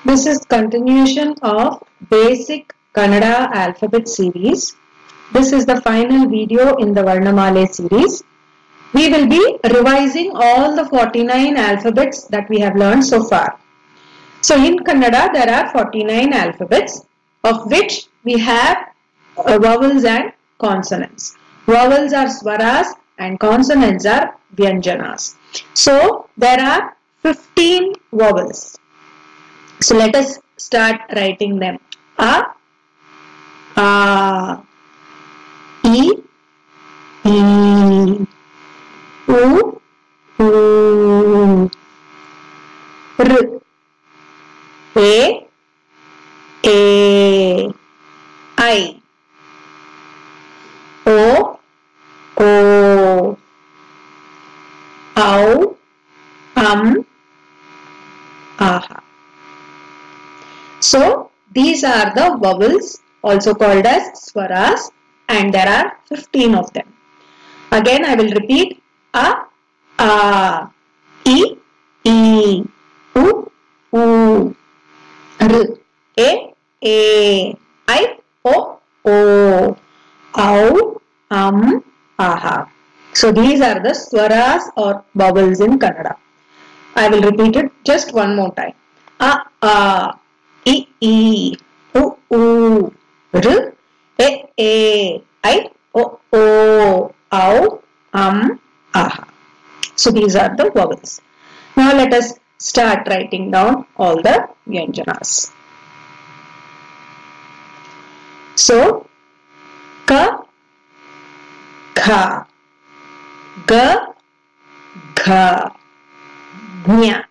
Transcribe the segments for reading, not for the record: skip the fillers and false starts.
This is continuation of basic Kannada alphabet series. This is the final video in the Varnamala series. We will be revising all the 49 alphabets that we have learned so far. So in Kannada there are 49 alphabets, of which we have vowels and consonants. Vowels are swaras and consonants are vyanjanas. So there are 15 vowels. So let us start writing them. A, E, E, U, U, R, A, I, O, O, Au, Aha. So these are the vowels, also called as swaras, and there are 15 of them. Again I will repeat: A, E, U, U, R, A, I, O, Au, Aha. So these are the swaras or vowels in Kannada. I will repeat it just one more time. A, E, U, U, R, A, I, O, Au, Aha. So these are the vowels. Now let us start writing down all the vyanjanas. So, Ka, Kha, Ga, Gha, Nya.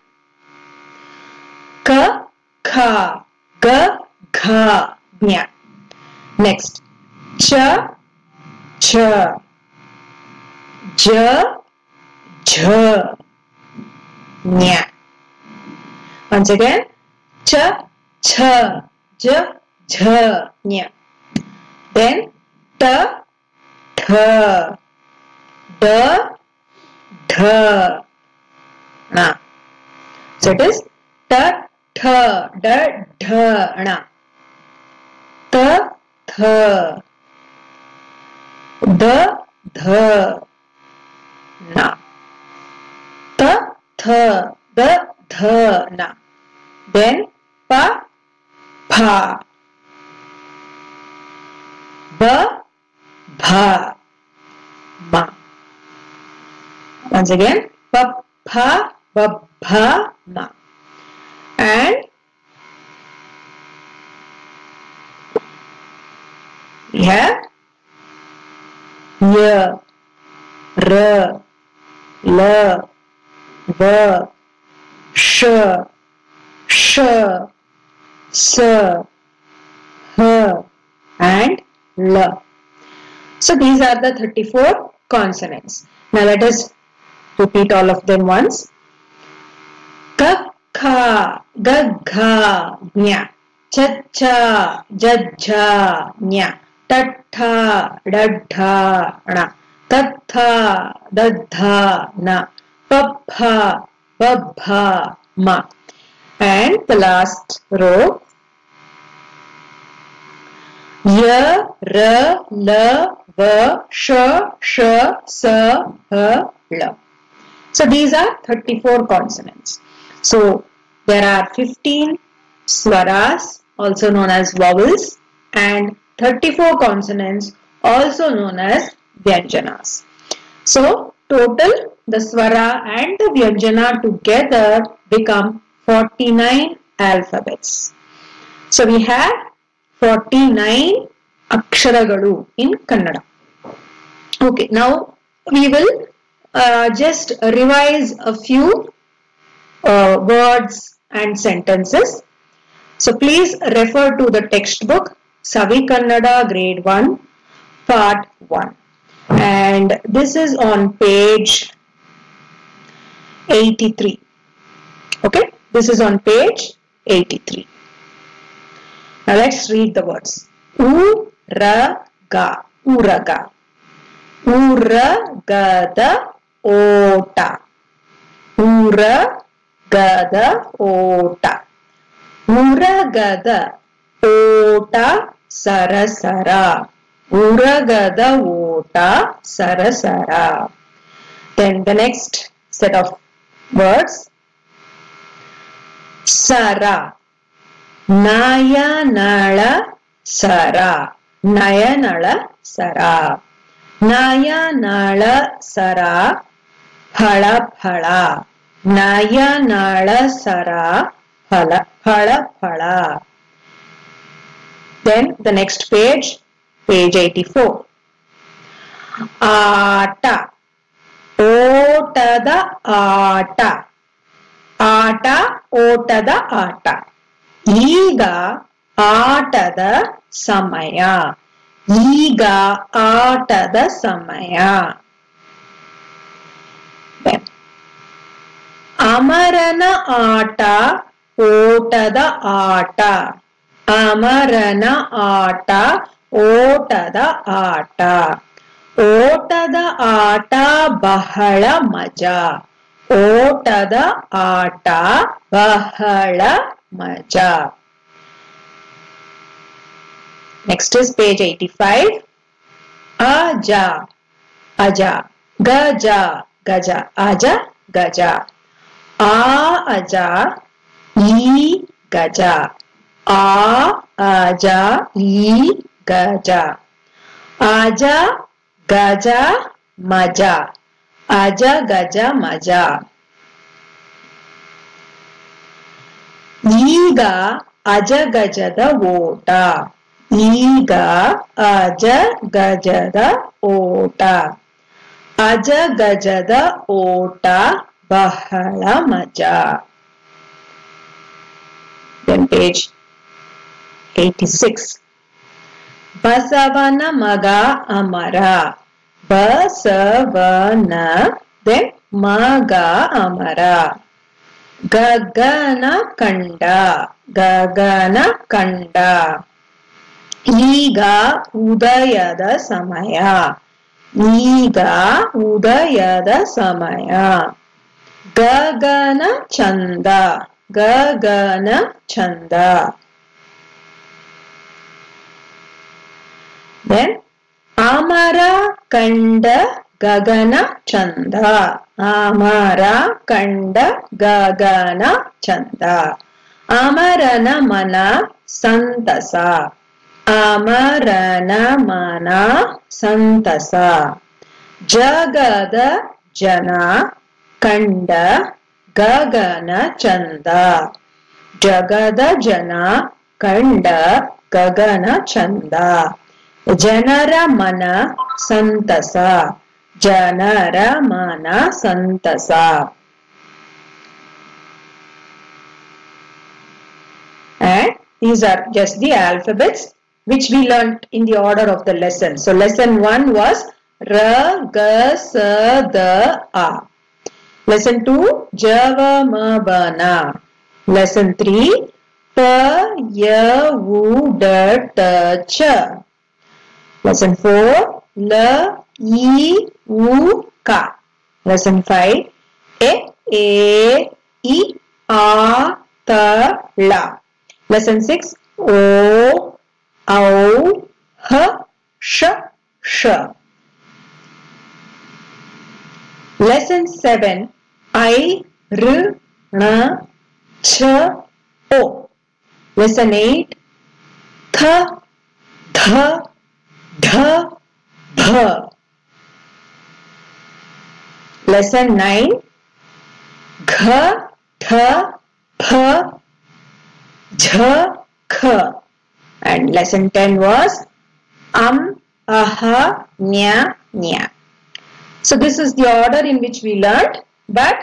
Ka, Kha, Ga, Gha, Nya. Next, Cha, Cha, Ja, Jha, Nya. Once again, Cha, Cha, Ja, Jha, Nya. Then, Ta, Tha, Da, Dha, Na. So it is Ta, Tha, Da, Dha, Na. Ta, Tha, Da, Dha, Na. Ta, Tha, Da, Dha, Na. Then Pa, Pha, Ba, Bha, Ma. Once again, Pa, Pha, Ba, Bha, Ma. And we have Ya, Ra, La, Va, Sh, Sh, Sa, Ha, and La. So these are the 34 consonants. Now let us repeat all of them once. Ka, Kha, Ga, Gha, Nya. Cha, Cha, Ja, Jha, Nya. Ta, Tha, Da, Dha, Na. Ta, Tha, Da, Dha, Na. Pa, Pha, Ba, Bha, Ma. And the last row. Ya, Ra, La, Va, Sh, Sa, Ha, La. So these are 34 consonants. So there are 15 swaras, also known as vowels, and 34 consonants, also known as vyanjanas. So total, the swara and the vyanjana together become 49 alphabets. So we have 49 aksharagalu in Kannada. Okay, now we will just revise a few words and sentences. So please refer to the textbook Savi Kannada Grade 1 Part 1, and this is on page 83. Okay, this is on page 83. Now let's read the words. Uraga, uraga, uragada ota, uragada ota, ಉರಗದ ಓಟ ಸರಸರ. ಉರಗದ ಓಟ ಸರಸರ. Then the next set of words. Sara. Nayanala Sara. Nayanala Sara. Nayanala Sara. Phala phala. Nayanala Sara. Phala phala. Then the next page, page 84. Aata. ಓಟದ ಆಟ. ಆಟ ಓಟದ ಆಟ. ಈಗ ಆಟದ ಸಮಯ. ಈಗ ಆಟದ ಸಮಯ. ಅಮರನ ಆಟ ಓಟದ ಆಟ. ಅಮರನ ಆಟ ಓಟದ ಆಟ. ಓಟದ ಆಟ ಬಹಳ ಮಜಾ. ಓಟದ ಆಟ ಬಹಳ ಮಜಾ. Next is page 85. Aja. Aja. Gaja. Gaja. Aja. Gaja. Aja. E gaja. Aja. E gaja. Aja. Gaja. Maja. Aja. Gaja. Maja. ಈಗ ಅಜಗಜದ ಓಟ. ಈಗ ಅಜಗಜದ ಓಟ. ಅಜಗಜದ ಓಟ ಬಹಳ ಮಜಾ. Then page 86. ಬಸವನ ಮಗ ಅಮರ. ಬಸವನ then ಮಗ ಅಮರ. ಗಗನ ಕಂಡ. ಗಗನ ಕಂಡ. ಈಗ ಉದಯದ ಸಮಯ. ಈಗ ಉದಯದ ಸಮಯ. ಗಗನ ಚಂದ. ಗಗನ ಚಂದ. Then ಅಮರ ಕಂಡ ಗಗನ ಚಂದ. ಅಮರ ಕಂಡ ಗಗನ ಚಂದ. ಅಮರನ ಮನ ಸಂತಸ. ಅಮರನ ಮನ ಸಂತಸ. ಜಗದ ಜನ ಕಂಡ ಗಗನ ಚಂದ. ಜಗದ ಜನ ಕಂಡ ಗಗನ ಚಂದ. ಜನರ ಮನ ಸಂತಸ. ಜನರ ಮನ ಸಂತಸ. And these are just the alphabets which we learnt in the order of the lesson. So lesson 1 was Ra, Ga, Sa, Da, A. Lesson 2 Java, Ma, Ba, Na. Lesson 3 Pa, Ya, Wu, Da, Ta, Cha. Lesson 4 La, I, U, Ka. Lesson 5 E, I, A, Ta, La. Lesson 6 O, Au, H, Sh, Sh. Lesson 7 I, R, N, Ch, O. Lesson 8 Th, Dh, Dh, Bh. Lesson 9 Gha, Dha, Pha, Jha, Kha. And lesson 10 was Aha, Nya, Nya. So this is the order in which we learnt, but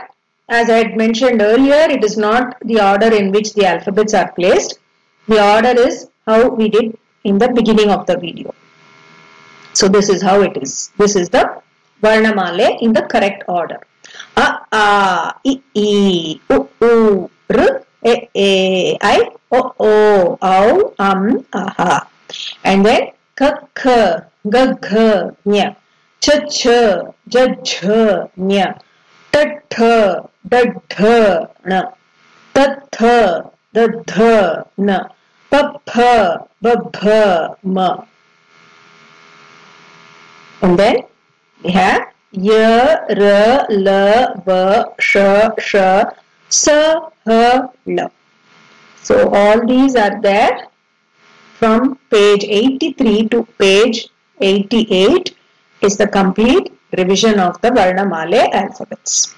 as I had mentioned earlier, it is not the order in which the alphabets are placed. The order is how we did in the beginning of the video. So this is how it is. This is the Varnamala in the correct order. A, A, I, I, U, U, R, E, E, I, O, O, Au, Aha. And then K, K, G, G, Nya. Ch, Ch, J, J, Nya. T, T, D, D, N. T, T, the dh, na, pa pha, ba bha, ma. And then we have ya, ra, la, va, sha, sha, sa, ha, la. So all these are there from page 83 to page 88 is the complete revision of the Varnamala alphabets.